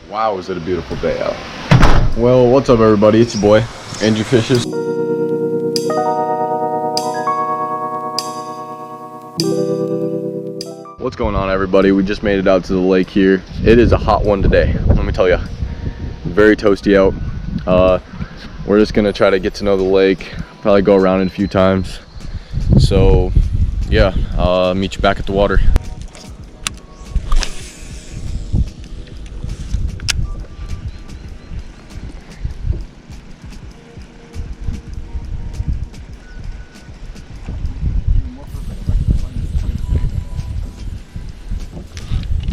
Wow, is it a beautiful day out. Well, what's up everybody? It's your boy, Andrew Fishes. What's going on everybody? We just made it out to the lake here. It is a hot one today, let me tell you. Very toasty out. We're just gonna try to get to know the lake, probably go around it a few times. So yeah, meet you back at the water.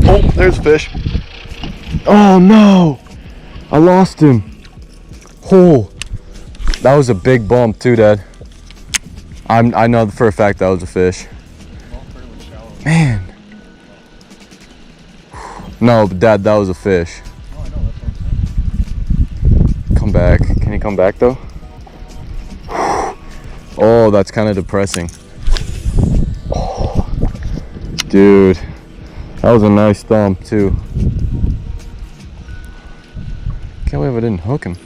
Oh, there's a fish. Oh no, I lost him. Oh, that was a big bump too, Dad. I know for a fact that was a fish. Man. No, but Dad, that was a fish. Come back. Can you come back though? Oh, that's kind of depressing. Oh, dude, that was a nice thump too. Can't believe I didn't hook him.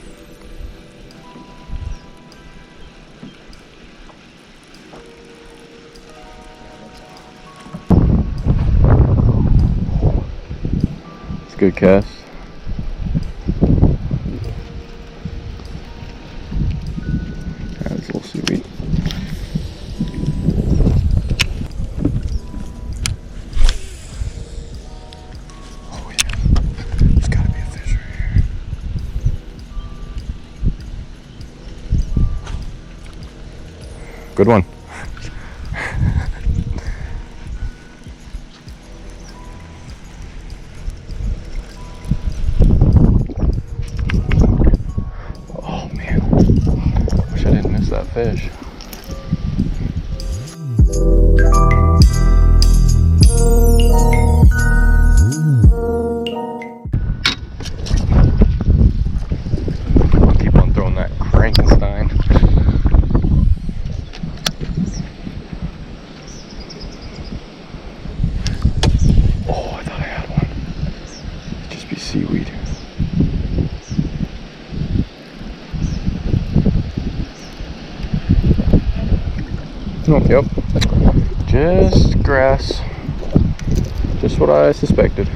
It's a good cast. That's a little seaweed. Oh yeah, there's gotta be a fish right here. Good one. Oh man, wish I didn't miss that fish. Keep on throwing that Frankenstein. Seaweed. Oh, yep. Just grass. Just what I suspected.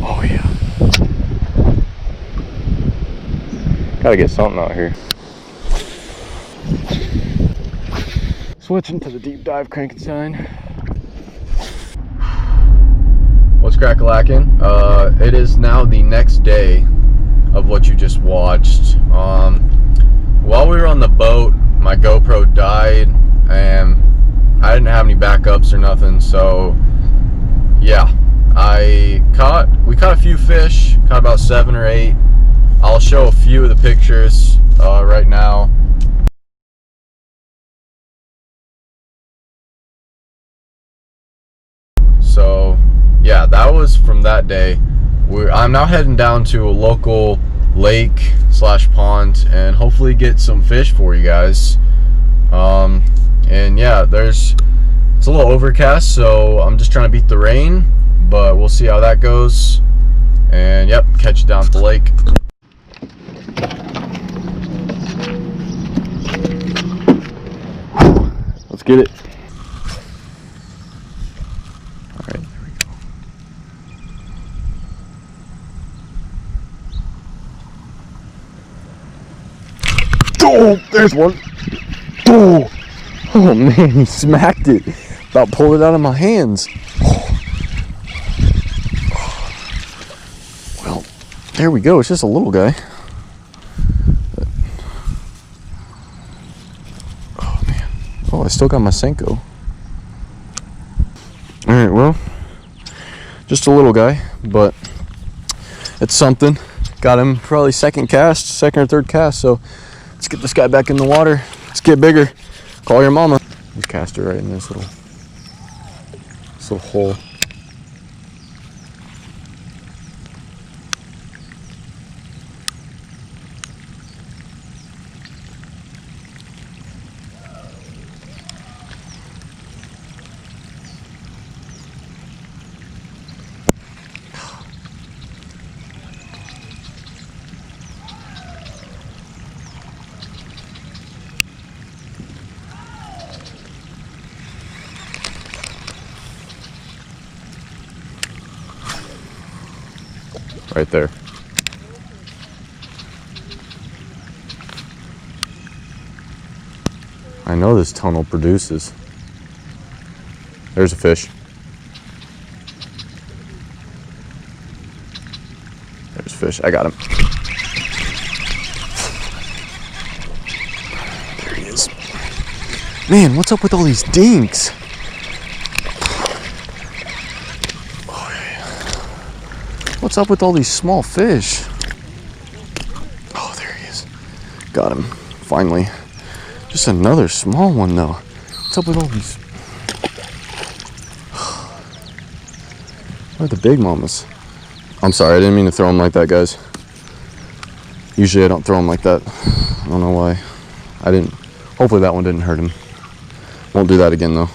Oh yeah. Gotta get something out here. Switching to the deep dive Frankenstein. What's crack-a-lackin'? It is now the next day of what you just watched. While we were on the boat, my GoPro died and I didn't have any backups or nothing, so yeah, we caught a few fish, caught about 7 or 8. I'll show a few of the pictures right now. So yeah, that was from that day. I'm now heading down to a local lake / pond and hopefully get some fish for you guys. And yeah, it's a little overcast, so I'm just trying to beat the rain, but we'll see how that goes. And yep, catch you down at the lake. Let's get it. Oh, there's one. Oh, oh man, he smacked it. About pulled it out of my hands. Well, there we go. It's just a little guy. Oh man. Oh, I still got my Senko. All right, well, just a little guy, but it's something. Got him probably second or third cast, so let's get this guy back in the water. Let's get bigger. Call your mama. Just cast her right in this little hole. right there. I know this tunnel produces. There's a fish. There's a fish. I got him. There he is. Man, what's up with all these dinks? What's up with all these small fish? Oh, there he is. Got him. Finally. Just another small one, though. What's up with all these? Where are the big mamas? I'm sorry, I didn't mean to throw them like that, guys. Usually I don't throw them like that. I don't know why. I didn't. Hopefully that one didn't hurt him. Won't do that again, though.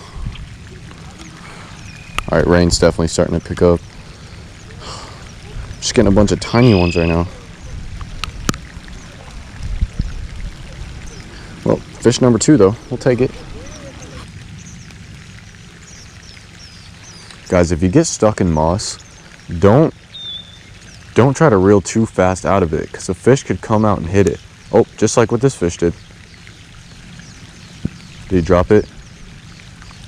All right, rain's definitely starting to pick up. Just getting a bunch of tiny ones right now. Well, fish number 2 though, we'll take it. Guys, if you get stuck in moss, don't try to reel too fast out of it, because the fish could come out and hit it. Oh, just like what this fish did. Did he drop it?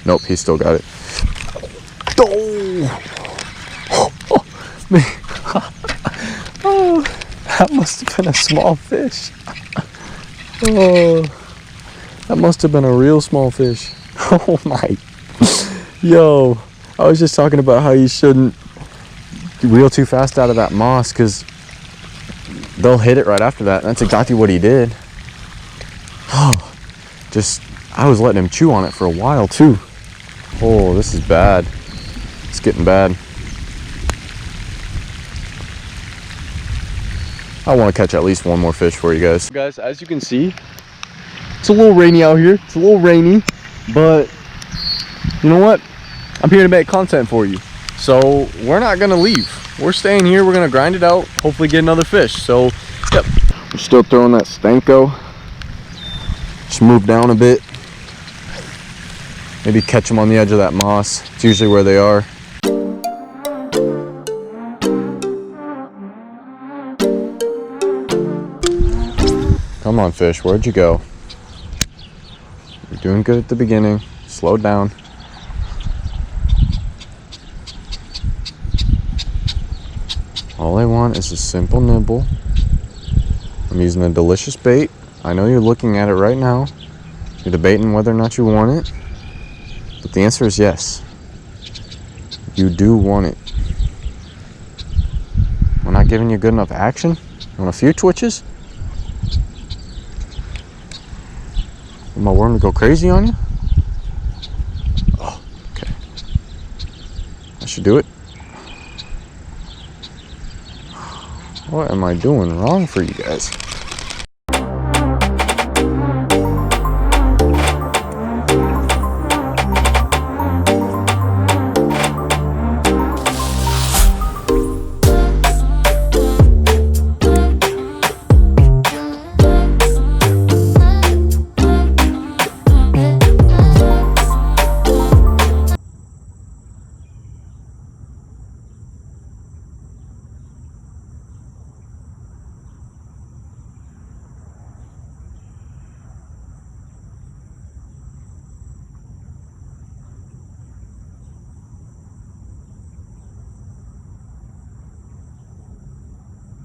Nope, he still got it. Oh, oh man. Oh, that must have been a small fish. Oh, that must have been a real small fish. Oh my. Yo, I was just talking about how you shouldn't reel too fast out of that moss, because they'll hit it right after that. That's exactly what he did. Oh, I was letting him chew on it for a while too. Oh, this is bad. It's getting bad. I want to catch at least one more fish for you guys. Guys, as you can see, it's a little rainy out here. It's a little rainy, but you know what? I'm here to make content for you. So we're not gonna leave. We're staying here. We're gonna grind it out. Hopefully get another fish. So, yep. We're still throwing that Stenko. Just move down a bit. Maybe catch them on the edge of that moss. It's usually where they are. Come on, fish, where'd you go? You're doing good at the beginning. Slow down. All I want is a simple nibble. I'm using a delicious bait. I know you're looking at it right now. You're debating whether or not you want it. But the answer is yes. You do want it. We're not giving you good enough action? You want a few twitches? Want my worm to go crazy on you? Oh, okay. That should do it. What am I doing wrong for you guys?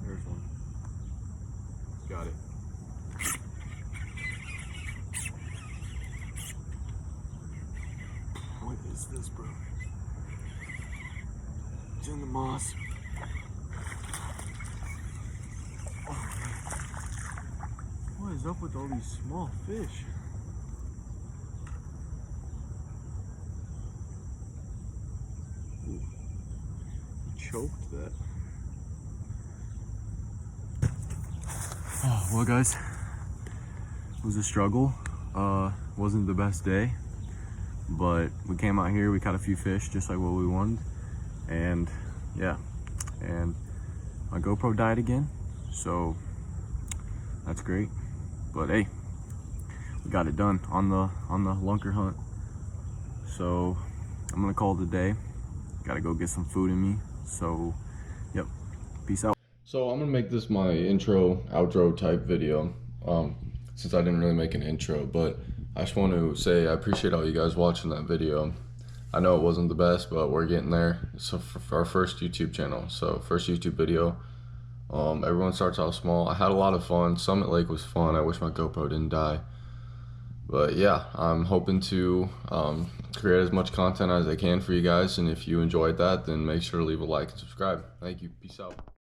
There's one. Got it. What is this, bro? It's in the moss. Oh, what is up with all these small fish? Ooh. Choked that. Oh, well guys, it was a struggle. Wasn't the best day, but we came out here, we caught a few fish just like what we wanted, and yeah, and my GoPro died again, so that's great. But hey, we got it done on the lunker hunt. So I'm gonna call it a day. Gotta go get some food in me. So yep, Peace out. So I'm gonna make this my intro, outro type video, since I didn't really make an intro, but I just want to say I appreciate all you guys watching that video. I know it wasn't the best, but we're getting there. So for our first YouTube channel, so first YouTube video. Everyone starts out small. I had a lot of fun. Summit Lake was fun. I wish my GoPro didn't die. But yeah, I'm hoping to create as much content as I can for you guys, and if you enjoyed that, then make sure to leave a like and subscribe. Thank you. Peace out.